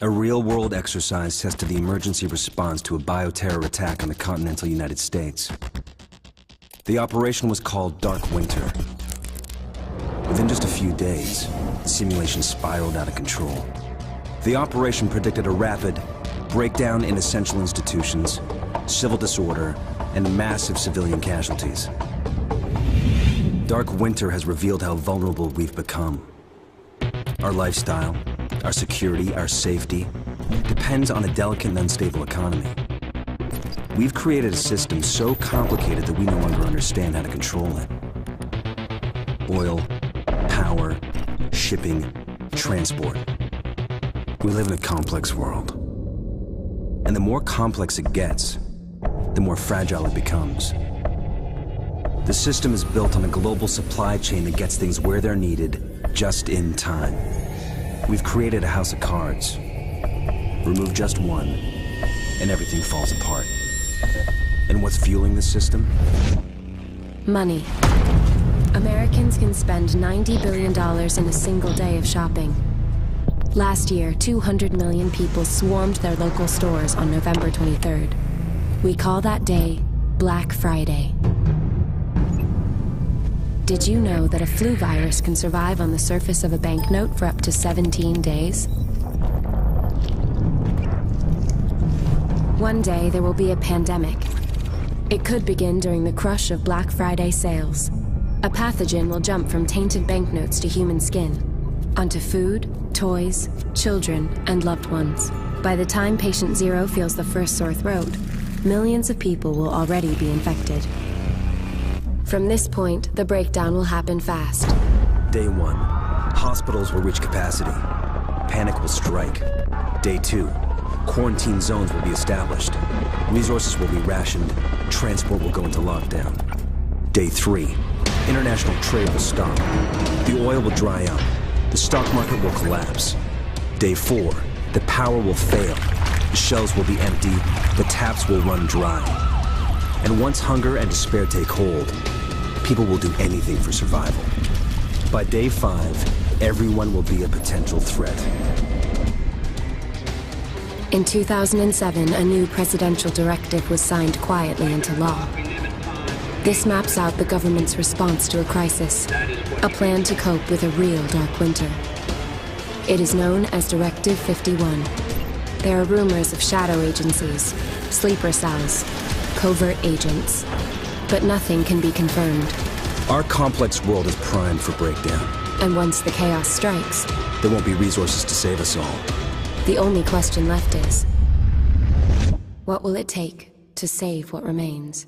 A real-world exercise tested the emergency response to a bioterror attack on the continental United States. The operation was called Dark Winter. Within just a few days, the simulation spiraled out of control. The operation predicted a rapid breakdown in essential institutions, civil disorder, and massive civilian casualties. Dark Winter has revealed how vulnerable we've become. Our lifestyle, our security, our safety, depends on a delicate and unstable economy. We've created a system so complicated that we no longer understand how to control it. Oil, power, shipping, transport. We live in a complex world. And the more complex it gets, the more fragile it becomes. The system is built on a global supply chain that gets things where they're needed, just in time. We've created a house of cards. Remove just one, and everything falls apart. And what's fueling the system? Money. Americans can spend $90 billion in a single day of shopping. Last year, 200 million people swarmed their local stores on November 23rd. We call that day Black Friday. Did you know that a flu virus can survive on the surface of a banknote for up to 17 days? One day there will be a pandemic. It could begin during the crush of Black Friday sales. A pathogen will jump from tainted banknotes to human skin, onto food, toys, children, and loved ones. By the time patient zero feels the first sore throat, millions of people will already be infected. From this point, the breakdown will happen fast. Day 1, hospitals will reach capacity. Panic will strike. Day 2, quarantine zones will be established. Resources will be rationed. Transport will go into lockdown. Day 3, international trade will stop. The oil will dry up. The stock market will collapse. Day 4, the power will fail. The shelves will be empty. The taps will run dry. And once hunger and despair take hold, people will do anything for survival. By day 5, everyone will be a potential threat. In 2007, a new presidential directive was signed quietly into law. This maps out the government's response to a crisis, a plan to cope with a real dark winter. It is known as Directive 51. There are rumors of shadow agencies, sleeper cells, covert agents, but nothing can be confirmed. Our complex world is primed for breakdown. And once the chaos strikes, there won't be resources to save us all. The only question left is, what will it take to save what remains?